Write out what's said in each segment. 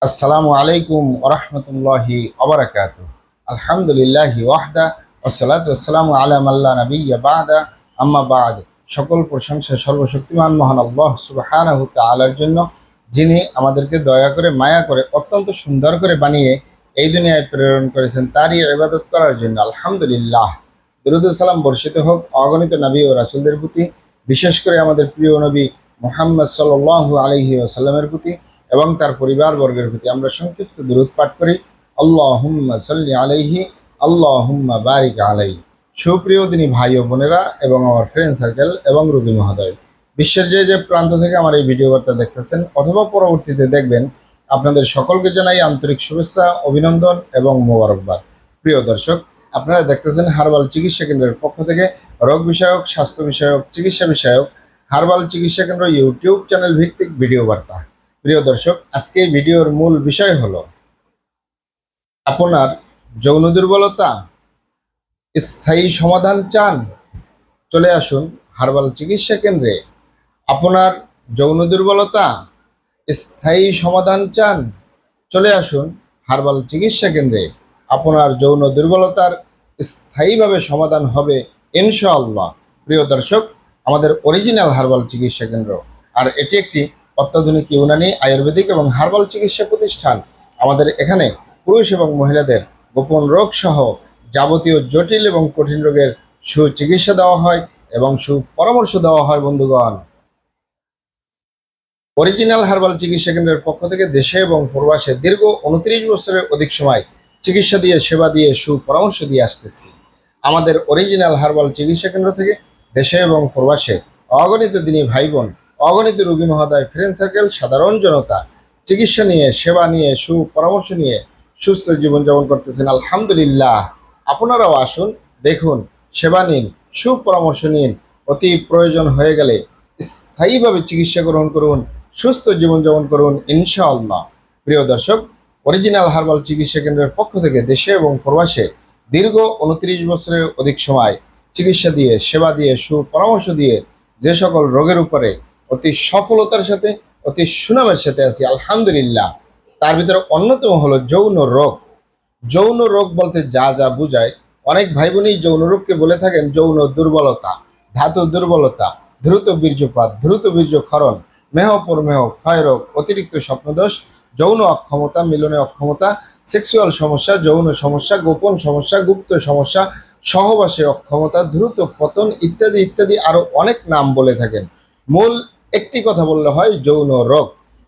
আসসালামু আলাইকুম ওরহমতুল্লাহি ওবারাকাতু। আলহামদুলিল্লাহি ওয়াহদা ওয়াসসালাতু ওয়াসসালামু আলা মাল্লা নাবিয়্যা বা'দা আম্মা বা'দ। সকল প্রশংসা সর্বশক্তিমান মহান আল্লাহ সুবহানাহু তাআলার জন্য, যিনি আমাদেরকে দয়া করে মায়া করে অত্যন্ত সুন্দর করে বানিয়ে এই দুনিয়ায় প্রেরণ করেছেন তারই ইবাদত করার জন্য। আলহামদুলিল্লাহ। দুরূদ ও সালাম বর্ষিত হোক অগণিত নবী ও রাসূলদের প্রতি, বিশেষ করে আমাদের প্রিয় নবী মুহাম্মদ সাল্লাল্লাহু আলাইহি ওয়াসাল্লামের প্রতি এবং তার পরিবারবর্গের প্রতি। আমরা সংক্ষিপ্ত দুরূদ পাঠ করি। আল্লাহুম্মা সাল্লি আলাইহি, আল্লাহুম্মা বারিক আলাইহি। সুপ্রিয় দিনী ভাই ও বোনেরা এবং আমার ফ্রেন্ড সার্কেল এবং রোগী মহোদয়, বিশ্বের যে যে প্রান্ত থেকে আমার এই ভিডিও বার্তা দেখতেছেন অথবা পরবর্তীতে দেখবেন, আপনাদের সকলকে জানাই আন্তরিক শুভেচ্ছা, অভিনন্দন এবং মোবারকবাদ। প্রিয় দর্শক, আপনারা দেখতেছেন হার্বাল চিকিৎসা কেন্দ্রের পক্ষ থেকে রোগ বিষয়ক, স্বাস্থ্য বিষয়ক, চিকিৎসা বিষয়ক হার্বাল চিকিৎসা কেন্দ্র ইউটিউব চ্যানেল ভিত্তিক ভিডিও বার্তা। প্রিয় দর্শক, আজকে এই ভিডিওর মূল বিষয় হলো আপনার যৌন দুর্বলতা স্থায়ী সমাধান চান, চলে আসুন হার্বাল চিকিৎসা কেন্দ্রে। আপনার যৌন দুর্বলতা স্থায়ী সমাধান চান, চলে আসুন হার্বাল চিকিৎসা কেন্দ্রে। আপনার যৌন দুর্বলতার স্থায়ীভাবে সমাধান হবে ইনশাআল্লাহ। প্রিয় দর্শক, আমাদের অরিজিনাল হার্বাল চিকিৎসা কেন্দ্র, আর এটি একটি অত্যাধুনিক ইউনানি, আয়ুর্বেদিক এবং হার্বাল চিকিৎসা প্রতিষ্ঠান। আমাদের এখানে পুরুষ এবং মহিলাদের গোপন রোগ সহ যাবতীয় জটিল এবং কঠিন রোগের সুচিকিৎসা দেওয়া হয় এবং সুপরামর্শ দেওয়া হয়। বন্ধুগণ, অরিজিনাল হার্বাল চিকিৎসা কেন্দ্রের পক্ষ থেকে দেশে এবং প্রবাসে দীর্ঘ 29 বছরের অধিক সময় চিকিৎসা দিয়ে, সেবা দিয়ে, সুপরামর্শ দিয়ে আসতেছি। আমাদের অরিজিনাল হার্বাল চিকিৎসা কেন্দ্র থেকে দেশে এবং প্রবাসে অগণিত দিনী ভাই বোন, অগণিত রোগী মহোদয়, ফ্রেন্ড সার্কেল, সাধারণ জনতা চিকিৎসা নিয়ে, সেবা নিয়ে, সুপরামর্শ নিয়ে সুস্থ জীবনযাপন করতেছেন। আলহামদুলিল্লাহ। আপনারাও আসুন, দেখুন, সেবা নিন, সুপরামর্শ নিন। অতি প্রয়োজন হয়ে গেলে স্থায়ীভাবে চিকিৎসা গ্রহণ করুন, সুস্থ জীবনযাপন করুন ইনশাআল্লাহ। প্রিয় দর্শক, অরিজিনাল হার্বাল চিকিৎসা কেন্দ্রের পক্ষ থেকে দেশে এবং প্রবাসে দীর্ঘ 29 বছরের অধিক সময় চিকিৎসা দিয়ে, সেবা দিয়ে, সুপরামর্শ দিয়ে যে সকল রোগের উপরে অতি সফলতার সাথে, অতি সুনামের সাথে আছি আলহামদুলিল্লাহ। তার ভিতরে অন্যতম হলো যৌন রোগ। যৌন রোগ বলতে যা যা বোঝায়, অনেক ভাই বোনই যৌন রোগকে বলে থাকেন যৌন দুর্বলতা, ধাতু দুর্বলতা, দ্রুত বীর্যপাত, দ্রুত বীর্যক্ষরণ, মেহ ক্ষয়রোগ, অতিরিক্ত স্বপ্নদোষ, যৌন অক্ষমতা, মিলনে অক্ষমতা, সেক্সুয়াল সমস্যা, যৌন সমস্যা, গোপন সমস্যা, গুপ্ত সমস্যা, সহবাসে অক্ষমতা, দ্রুত পতন ইত্যাদি ইত্যাদি আরো অনেক নাম বলে থাকেন। মূল একটি কথা বললে হয় যৌন রোগ।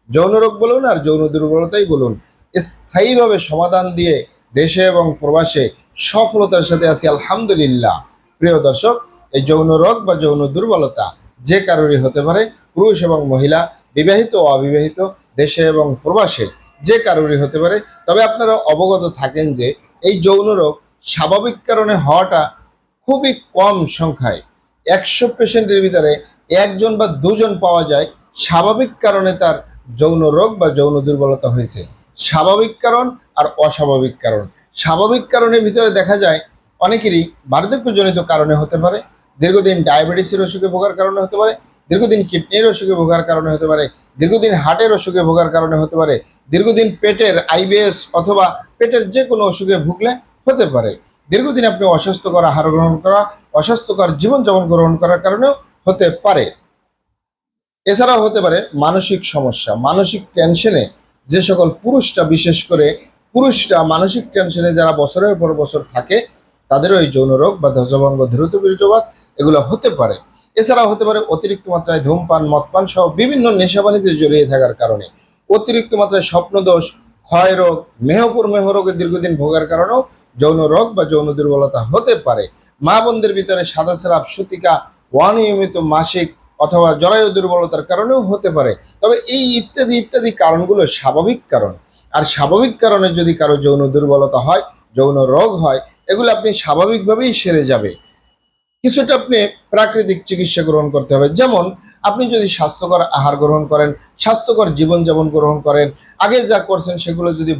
যৌন রোগ বলুন আর যৌন দুর্বলতাই বলুন, স্থায়ীভাবে সমাধান দিয়ে দেশে এবং প্রবাসে সফলতার সাথে আছি আলহামদুলিল্লাহ। প্রিয় দর্শক, এই যৌন রোগ বা যৌন দুর্বলতা যে কারোরই হতে পারে, পুরুষ এবং মহিলা, বিবাহিত ও অবিবাহিত, দেশে এবং প্রবাসে যে কারোরই হতে পারে। তবে আপনারা অবগত থাকেন যে এই যৌন রোগ স্বাভাবিক কারণে হওয়াটা খুবই কম সংখ্যায়। 100 পেশেন্টের ভিতরে একজন বা দুজন পাওয়া যায় স্বাভাবিক কারণে তার যৌন রোগ বা যৌন দুর্বলতা হয়েছে। স্বাভাবিক কারণ আর অস্বাভাবিক কারণ। স্বাভাবিক কারণের ভিতরে দেখা যায় অনেকেরই বার্ধক্যজনিত কারণে হতে পারে, দীর্ঘদিন ডায়াবেটিসের অসুখে ভোগার কারণে হতে পারে, দীর্ঘদিন কিডনির অসুখে ভোগার কারণে হতে পারে, দীর্ঘদিন হার্টের অসুখে ভোগার কারণে হতে পারে, দীর্ঘদিন পেটের আইবিএস অথবা পেটের যে কোনো অসুখে ভুগলে হতে পারে, দীর্ঘদিন আপনি অস্বাস্থ্যকর আহার গ্রহণ করা, অস্বাস্থ্যকর জীবনযাপন গ্রহণ করার কারণেও হতে পারে। এছাড়াও হতে পারে মানসিক সমস্যা, মানসিক টেনশনে যে সকল পুরুষরা, বিশেষ করে পুরুষরা মানসিক টেনশনে যারা বছরের পর বছর থাকে, তাদেরও এই যৌন রোগ বা ধ্বজভঙ্গ, দ্রুত বীর্যপাত এগুলো হতে পারে। এছাড়াও হতে পারে অতিরিক্ত মাত্রায় ধূমপান, মদপান সহ বিভিন্ন নেশাবানিতে জড়িয়ে থাকার কারণে, অতিরিক্ত মাত্রায় স্বপ্নদোষ, ক্ষয় রোগ, মেহ রোগের দীর্ঘদিন ভোগার কারণেও যৌন রোগ বা যৌন দুর্বলতা হতে পারে। মা বোনদের ভিতরে সাদা স্রাব, সূতিকা, অনিয়মিত মাসিক অথবা জরায়ু দুর্বলতার কারণেও হতে পারে। তবে এই ইত্যাদি ইত্যাদি কারণগুলো স্বাভাবিক কারণ। আর স্বাভাবিক কারণে যদি কারো যৌন দুর্বলতা হয়, যৌন রোগ হয়, এগুলো আপনি স্বাভাবিকভাবেই সেরে যাবে। কিছুটা আপনি প্রাকৃতিক চিকিৎসা গ্রহণ করতে হবে। যেমন আপনি যদি স্বাস্থ্যকর আহার গ্রহণ করেন, স্বাস্থ্যকর জীবনযাপন গ্রহণ করেন, আগে যা করছেন সেগুলো যদি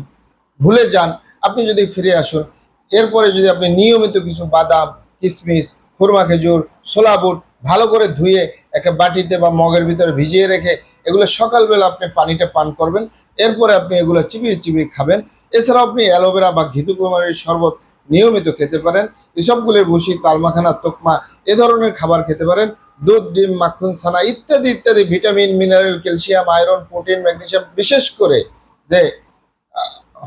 ভুলে যান, আপনি যদি ফিরে আসুন, এরপরে যদি আপনি নিয়মিত কিছু বাদাম, কিশমিশ, খুরমা খেজুর, ছোলা বুট ভালো করে ধুয়ে একটা বাটিতে বা মগের ভিতরে ভিজিয়ে রেখে এগুলো সকালবেলা আপনি পানিটা পান করবেন, এরপরে আপনি এগুলো চিবিয়ে চিবিয়ে খাবেন। এছাড়াও আপনি অ্যালোভেরা বা ঘিতুকুমারীর শরবত নিয়মিত খেতে পারেন। এসবগুলির ভুসি, তালমাখানা, তোকমা এ ধরনের খাবার খেতে পারেন। দুধ, ডিম, মাখন, ছানা ইত্যাদি ইত্যাদি vitamin, mineral, calcium, iron, protein, magnesium, বিশেষ করে যে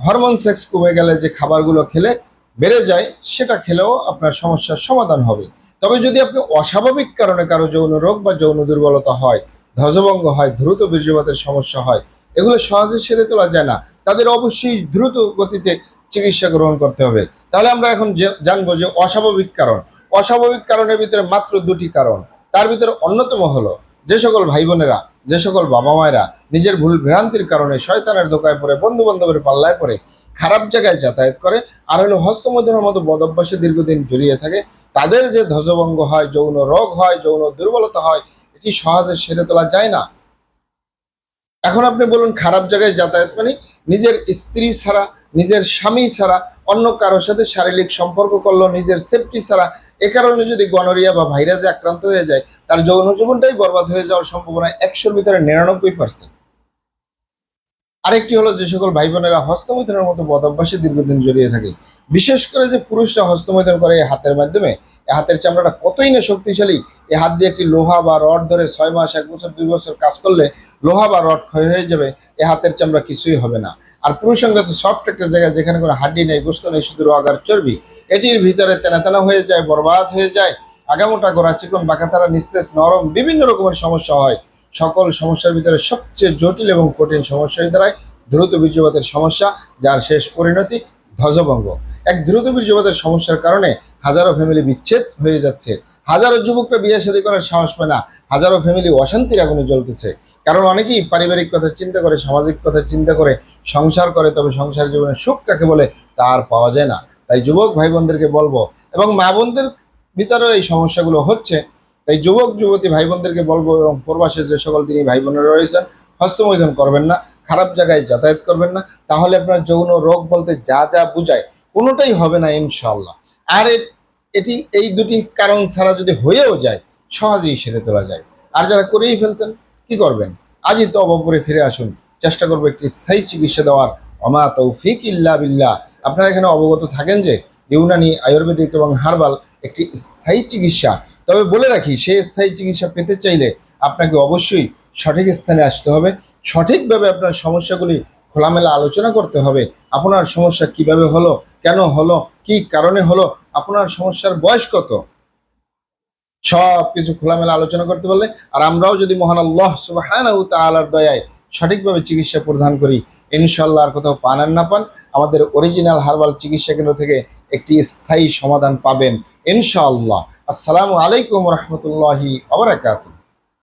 হরমোন সেক্স কমে গেলে যে খাবারগুলো খেলে বেড়ে যায় সেটা খেলেও আপনার সমস্যার সমাধান হবে। তবে যদি আপনি অস্বাভাবিক কারণে কারো যৌন রোগ বা যৌন দুর্বলতা হয়, ধ্বজভঙ্গ হয়, দ্রুত বীর্যপাতের সমস্যা হয়, এগুলো সহজে সেরে তোলা যায় না, তাদের অবশ্যই দ্রুত গতিতে চিকিৎসা গ্রহণ করতে হবে। তাহলে আমরা এখন জানবো যে অস্বাভাবিক কারণ। অস্বাভাবিক কারণের ভিতরে মাত্র দুটি কারণ। তার ভিতরে অন্যতম হলো যে সকল ভাই বোনেরা, যে সকল বাবা মায়েরা নিজের ভুল ভ্রান্তির কারণে শয়তানের ধোকায় পড়ে, বন্ধু বান্ধবের পাল্লায় পড়ে খারাপ জায়গায় যাতায়াত করে, আর হলো হস্তমৈথুনের মতো বদ অভ্যাসে দীর্ঘদিন জড়িয়ে থাকে, তাদের যে ধ্বজভঙ্গ হয়, যৌন রোগ হয়, যৌন দুর্বলতা হয়, এটি সহজে সেরে তোলা যায় না। এখন আপনি বলুন, খারাপ জায়গায় যাতায়াত মানে নিজের স্ত্রী ছাড়া, নিজের স্বামী ছাড়া অন্য কারোর সাথে শারীরিক সম্পর্ক করলো নিজের সেফটি ছাড়া। এ কারণে যদি গনোরিয়া বা ভাইরাসে আক্রান্ত হয়ে যায়, তার যৌন জীবনটাই বরবাদ হয়ে যাওয়ার সম্ভাবনা 100-র ভিতরে 99%। আরেকটি হলো যে সকল ভাই বোনেরা হস্তমৈথুনের মতো বদ অভ্যাসে দীর্ঘদিন জড়িয়ে থাকে, বিশেষ করে যে পুরুষরা হস্তমৈথুন করে এই হাতের মাধ্যমে। এই হাতের চামড়াটা কতই না শক্তিশালী। এই হাত দিয়ে একটি লোহা বা রড ধরে 6 মাস, 1 বছর, 2 বছর কাজ করলে লোহা বা রড ক্ষয় হয়ে যাবে, এই হাতের চামড়া কিছুই হবে না। আর পুরুষাঙ্গ তো সফট একটা জায়গা, যেখানে কোনো হাড্ডি নেই, গোস্ত নেই, শুধু রগ আর চর্বি। এটির ভিতরে তেনা তেনা হয়ে যায়, বরবাদ হয়ে যায়, আগামোটা গোড়া চিকন বাঁকাতারা, নিস্তেজ, নরম, বিভিন্ন রকমের সমস্যা হয়। সকল সমস্যার ভিতরে সবচেয়ে জটিল এবং কঠিন সমস্যা হয়ে দাঁড়ায় দ্রুত বীর্যপাতের সমস্যা, যার শেষ পরিণতি ধ্বজভঙ্গ। এক দ্রুত বীর্যপাতের সমস্যার কারণে হাজারো ফ্যামিলি বিচ্ছেদ হয়ে যাচ্ছে, হাজারো যুবকরা বিয়ে শাদী করার সাহস পায় না, হাজারো ফ্যামিলি অশান্তির আগুনে জ্বলতেছে। কারণ অনেকেই পারিবারিক কথা চিন্তা করে, সামাজিক কথা চিন্তা করে সংসার করে, তবে সংসার জীবনের সুখ কাকে বলে তার পাওয়া যায় না। তাই যুবক ভাই বোনদেরকে বলবো, এবং মা বোনদের ভিতরেও এই সমস্যাগুলো হচ্ছে, তাই যুবক যুবতী ভাই বোনদেরকে বলবো, এবং প্রবাসে যে সকল দিনই ভাই বোনেরা রয়েছেন, হস্তমৈথুন করবেন না, খারাপ জায়গায় যাতায়াত করবেন না, তাহলে আপনার যৌন রোগ বলতে যা যা বুঝায় কোনোটাই হবে না ইনশাল্লাহ। আর এটি এই দুটি কারণ ছাড়া যদি হয়েও যায়, সহজেই সেরে তোলা যায়। আর যারা করেই ফেলছেন, কি করবেন? আজই তো অবপরে ফিরে আসুন, চেষ্টা করবো একটি স্থায়ী চিকিৎসা দেওয়ার। অমা তৌফিক ইল্লা বিল্লাহ। আপনারা এখানে অবগত থাকেন যে ইউনানি, আয়ুর্বেদিক এবং হার্বাল একটি স্থায়ী চিকিৎসা। তবে বলে রাখি, সেই স্থায়ী চিকিৎসা পেতে চাইলে আপনাকে অবশ্যই সঠিক স্থানে আসতে হবে, সঠিকভাবে আপনার সমস্যাগুলি খোলামেলা আলোচনা করতে হবে। আপনার সমস্যা কিভাবে হলো, কেন হলো, কি কারণে হলো, আপনার সমস্যার বয়স কত, সব কিছু খোলামেলা আলোচনা করতে পারলে, আর আমরাও যদি মহান আল্লাহ সুবহানাহু ওয়া তাআলার দয়ায় সঠিকভাবে চিকিৎসা প্রদান করি, ইনশাল্লাহ আর কোথাও পান আর না পান, আমাদের অরিজিনাল হার্বাল চিকিৎসা কেন্দ্র থেকে একটি স্থায়ী সমাধান পাবেন ইনশাআল্লাহ। আসসালামু আলাইকুম রহমতুল্লাহি ওয়া বারাকাতুহু।